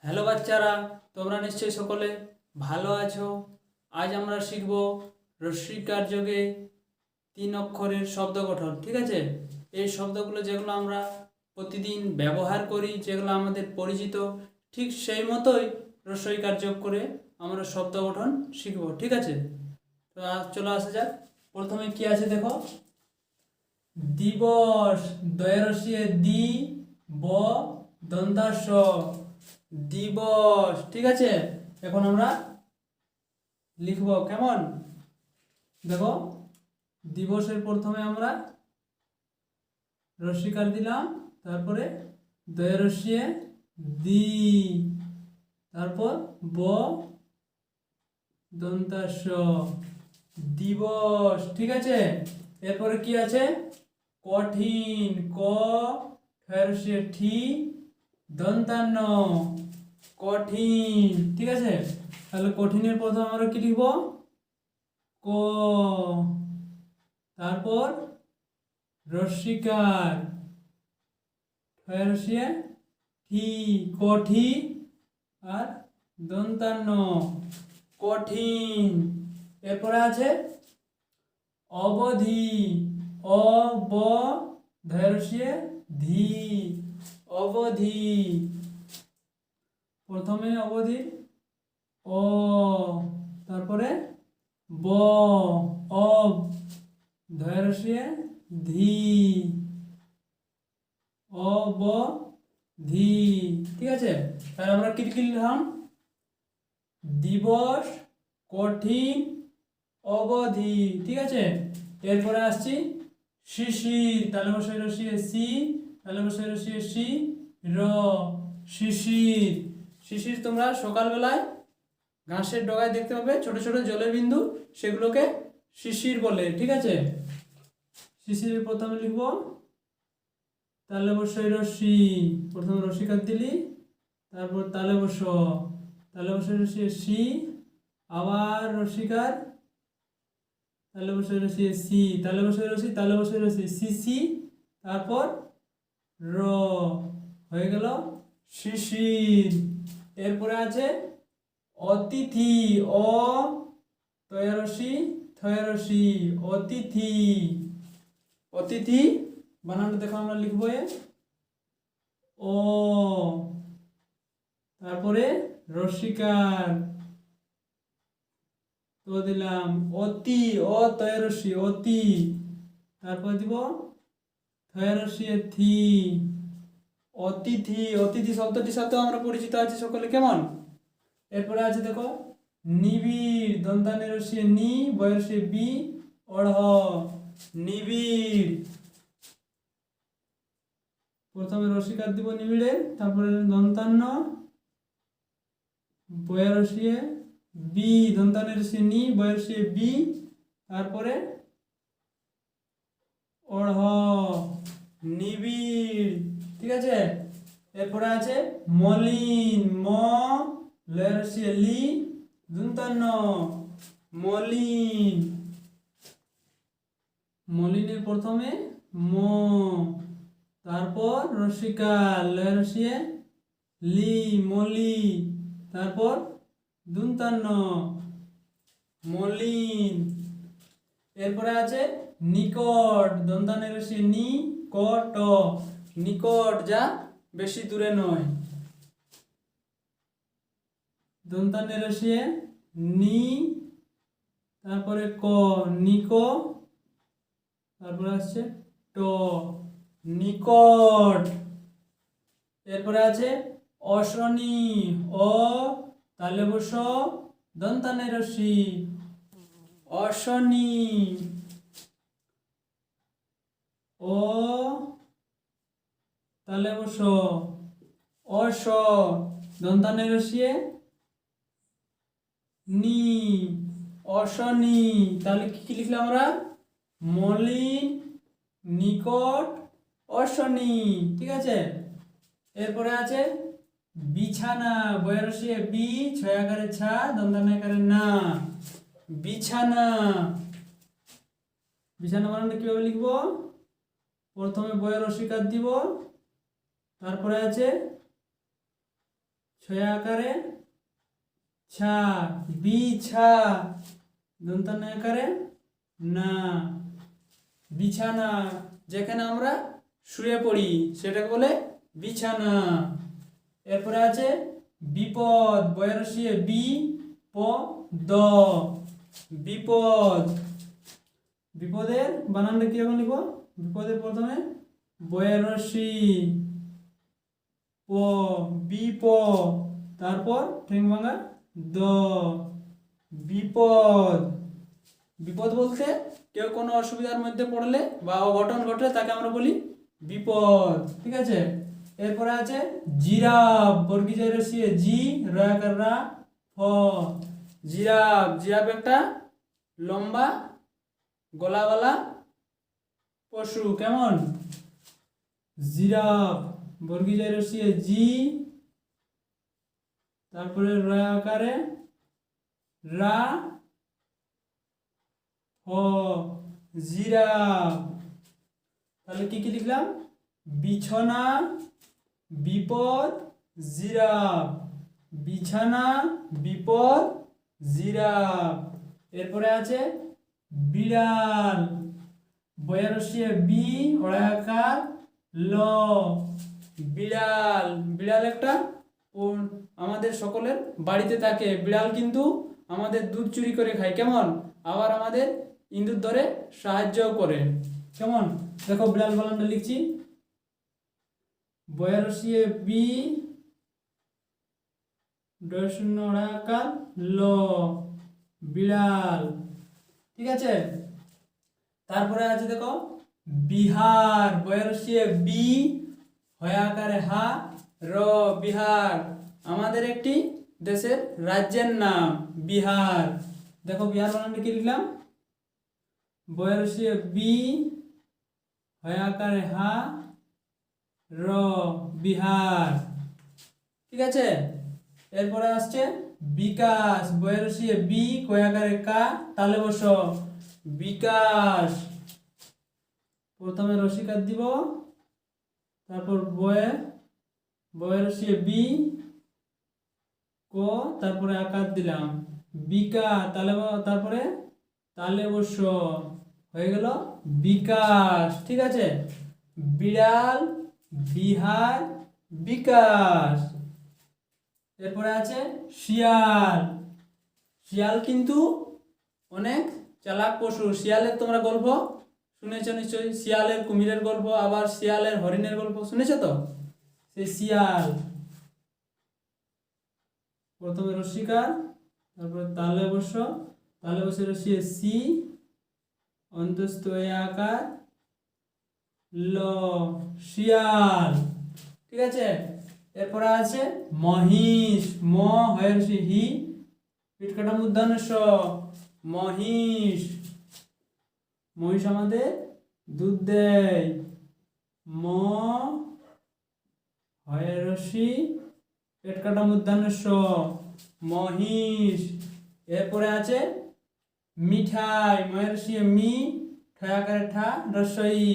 Hello বাচ্চারা, তোমরা নিশ্চয়ই সকলে ভালো আছো। আজ আমরা শিখব রস্বীকার যোগে 3 অক্ষরের শব্দ গঠন। ঠিক আছে, এই শব্দগুলো যেগুলো আমরা প্রতিদিন ব্যবহার করি, যেগুলো আমাদের পরিচিত, ঠিক সেই মতোই রস্বীকার যোগ করে আমরা শব্দ গঠন শিখব। ঠিক আছে, তো চলো আসা যাক। প্রথমে কি আছে দেখো, দিবস, দয়রসিয়ে দি ব দন্তাস্য, দিবস। ঠিক আছে, এখন আমরা লিখব কেমন দেখো, দিবসের প্রথমে আমরা রস্বীকার দিলাম, তারপরে দয়রসিয়ে দি, তারপর ব দন্তাস্য, দিবস। ঠিক আছে, এরপরে কি আছে, কঠিন, ক ঠেরসিয়ে ঠি দন্তান্ন, কঠিন। ঠিক আছে, তাহলে কঠিনের প্রথমে আমরা কি লিখব, ক, তারপর রস্বীকার ঠেরসিয়ে ঠি, কঠি, আর দন্তান্ন, কঠিন। এরপরে আছে অবধি, অ ব ধৈর্যে ধি, অবধি। প্রথমে অবধি অ, তারপরে ব, অব ধৈর্যে ধি, অবধি। ঠিক আছে, তাহলে আমরা কি কি লিখলাম, দিবস, কঠিন, অবধি। ঠিক আছে, এরপরে আসছি শিশির, তাহলে বসে রসিয়ে সি, তাহলে বসে রসিয়ে সি র, শিশির। শিশির তোমরা সকালবেলায় ঘাসের ডগায় দেখতে পাবে ছোট ছোট জলের বিন্দু, সেগুলোকে শিশির বলে। ঠিক আছে, শিশিরের প্রথমে লিখব, তাহলে বসে রসি, প্রথমে রসিকার দিলি, তারপর তালে বস, তালে বসে রসিয়ে সি, আবার রসিকার, তালে বসে রসি সি, তালে বসে রসি, তালে বসে রসি সি সি, তারপর র, হয়ে গেল শিশির। এরপরে আছে অতিথি, অ তয়রসি থয়রসি, অতিথি। অতিথি বানানটা দেখো, আমরা লিখবো ও, তারপরে রসিকার তো দিলাম অতি, অ তয়রসি অতি, তারপর দিব থয়রসি থি, অতিথি। অতিথি শব্দটির সাথেও আমরা পরিচিত আছি সকলে, কেমন। এরপরে আছে দেখো নিবিড়, দন্তানের রসিয়ে নি, বয়সে বি, অড়হ, নিবিড়। প্রথমে রসিকার দিব নিবিড়ে, তারপরে দন্তান্ন, বয়সে বি, দন্তানের রসিয়ে নি, বয়সে বি, তারপরে অড়হ, নিবিড়। ঠিক আছে, এরপরে আছে মলিন, ম লয়রসিয়ে লি, দন্তান্ন, মলিন। মলিনের প্রথমে ম, তারপর রসিকার লয়রসিয়ে লি, মলি, তারপর দন্তান্ন, মলিন। এরপরে আছে নিকট, দন্তানের রসিয়ে নি, কট, নিকট, যা বেশি দূরে নয়, দন্তানের রসিয়ে নি, তারপরে ক, নিক, তারপরে আসছে ট, নিকট। এরপরে আছে অশনি, অ তালে বস দন্তানের রসি, অশনি, ও তালে বস অস, দন্তানের রসিয়ে নি, অশনি। তাহলে কি লিখলাম আমরা, মলিন, নিকট, অশনি। ঠিক আছে, এরপরে আছে বিছানা, বয়রসিয়ে বি, ছয়াকারে ছা, দন্তানাকারে না, বিছানা। বিছানা বানানটা কিভাবে লিখবো, প্রথমে বয়ের রসিকার দিব, তারপরে আছে ছয়া আকারে ছা, বিছা, দন্তন্য আকারে না, বিছানা, যেখানে আমরা শুয়ে পড়ি সেটাকে বলে বিছানা। এরপরে আছে বিপদ, বয়রসিয়ে বি প দ, বিপদ। বিপদের বানানটা কিরকম লিখব? বিপদের প্রথমে বয়রসি প, বিপ, তারপর ঠেং ভাঙা দ, বিপদ। বিপদ বলতে কেউ কোনো অসুবিধার মধ্যে পড়লে বা অঘটন ঘটলে তাকে আমরা বলি বিপদ, ঠিক আছে। এরপরে আছে জিরাফ, বর্গীয় রসিয়ে জি রাকার রা ফ, জিরাফ। জিরাফ একটা লম্বা গলাওয়ালা পশু, কেমন? জিরাফ, বর্গীয় রসিয়ে জি, তারপরে রা আকারে রা ফ, জিরাফ। তাহলে কি কি লিখলাম? বিছানা, বিপদ, জিরাফ, বিছানা, বিপদ, জিরাফ। এরপরে আছে বিড়াল, বয়রসিয়ে বি হড়াকার ল, বিড়াল। বিড়াল একটা আমাদের সকলের বাড়িতে থাকে। বিড়াল কিন্তু আমাদের দুধ চুরি করে খায়, কেমন? আবার আমাদের ইঁদুর ধরে সাহায্যও করে, কেমন? দেখো বিড়াল বানানটা লিখছি, বয়রসিয়ে বি শূন্য হড়াকার ল, বিড়াল, ঠিক আছে। তারপরে আছে দেখো বিহার, বয়রসিয়ে বি হয়াকারে হা র, বিহার। আমাদের একটি দেশের রাজ্যের নাম বিহার। দেখো বিহার বানানটা কি লিখলাম? বয়রসিয়ে বি হয়াকারে হা র, বিহার, ঠিক আছে। এরপরে আসছে বিকাশ, বয়রসিয়ে বি কয়াকারে কা তালে বস, বিকাশ। প্রথমে রসিকার দিব, তারপর বয়রসিয়ে বি ক, তারপরে আকার দিলাম বিকা, তালে তারপরে তালে বস, হয়ে গেল বিকাশ, ঠিক আছে। বিড়াল, বিহার, বিকাশ। এরপরে আছে শিয়াল। শিয়াল কিন্তু অনেক চালাক পশু। শিয়ালের তোমরা গল্প শুনেছো নিশ্চয়ই, শিয়ালের কুমিরের গল্প, আবার শিয়ালের হরিণের গল্প শুনেছো তো? সেই শিয়াল। প্রথমে রসিকার, তারপরে তালে বস, তালে বসে রসিয়ে সি, অন্তস্থ আকার ল, শিয়াল, ঠিক আছে। এরপরে আছে মহিষ, ম হয়ের হি পিঠ কাটা মূর্ধন্য স, মহিষ। মহিষ আমাদের দুধ দেয়, ম হয়ের রসি পেট কাটা মূর্ধন্য স, মহিষ। এরপরে আছে মিঠাই, ময়ের রসি মি ঠা আকারে ঠা রসই,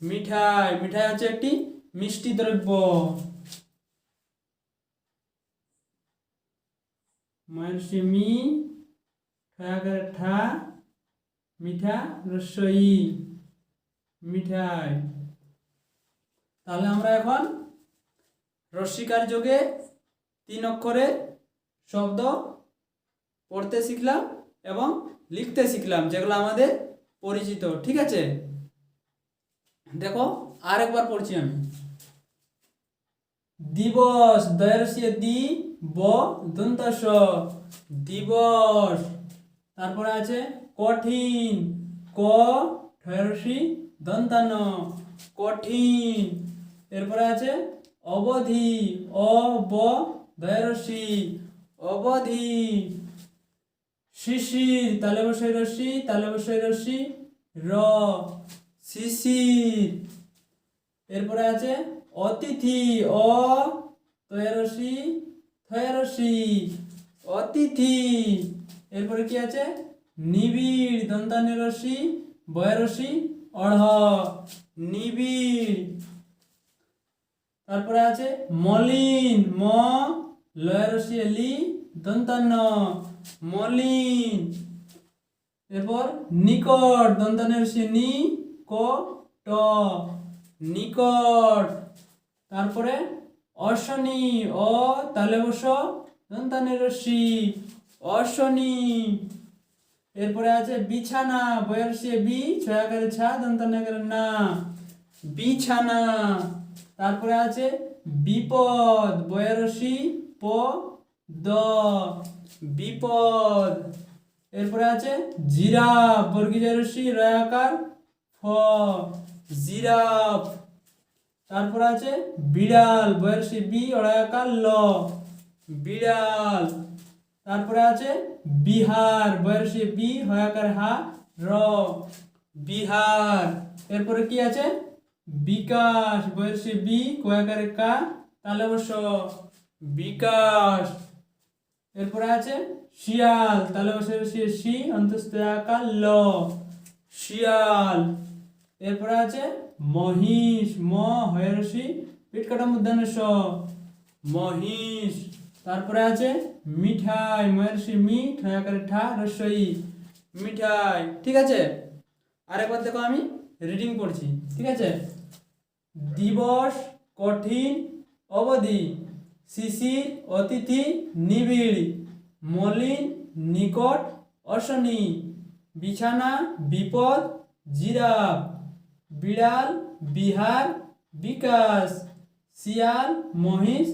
মিঠাই। মিঠাই হচ্ছে একটি মিষ্টি দ্রব্য, ময়ের রসি মি ঠা আকারে ঠা মিঠা রসই, মিঠাই। তাহলে আমরা এখন রস্বীকার যোগে 3 অক্ষরের শব্দ পড়তে শিখলাম এবং লিখতে শিখলাম, যেগুলো আমাদের পরিচিত, ঠিক আছে। দেখো আরেকবার পড়ছি আমি। দিবস, দয়রসিয়ে দি ব দন্ত স, দিবস। তারপরে আছে কঠিন, ক ঠয়রসি দন্তান, কঠিন। এরপরে আছে অবধি, অ ব দয়রসি, অবধি। শিশির, তালে বসে রসি, তালে বসে রসি র, শিশির। এরপরে আছে অতিথি, অ তয়রসি থয়রসি, অতিথি। এরপরে কি আছে নিবিড়, দন্তানে রসি বয়রসি অঢ়, নিবিড়। তারপরে আছে মলিন, ম লয়ের রসি লি দন্তান্ন মলিন। এরপর নিকট দন্তানের রসি নি ক ট নিকট। তারপরে অশনি অ তালে বস দন্তানের রসি অশনি। এরপরে আছে বিছানা বয়ের রসি বি ছয়াকারে ছা দন্তানের না বিছানা। তারপরে আছে বিপদ বয়ের রসি প দ বিপদ। এরপরে আছে জিরাফ বর্গীজের রসি রয়াকার ফ জিরাফ। তারপরে আছে বিড়াল বয়ের রসি বি অড়ায়াকার ল বিড়াল। তারপরে আছে বিহার বয়ের রসি বি হয়াকার হা র বিহার। এরপরে কি আছে বিকাশ বয়ের রসি বি কয়াকারে কা তালে বস বিকাশ। এরপরে আছে শিয়াল তালে বসে শি অন্তস্থয়াকার ল শিয়াল। এরপরে আছে মহিষ ম হয়ের রসি পিঠ কাটা মূর্ধন্য স মহিষ। তারপরে আছে মিঠাই ময়ের রসি মি ঠয়াকারে ঠা রসই মিঠাই। ঠিক আছে, আরেকবার দেখো আমি রিডিং পড়ছি। ঠিক আছে, দিবস কঠিন অবধি শিশির অতিথি নিবিড় মলিন নিকট অশনি বিছানা বিপদ জিরাফ বিড়াল বিহার বিকাশ শিয়াল মহিষ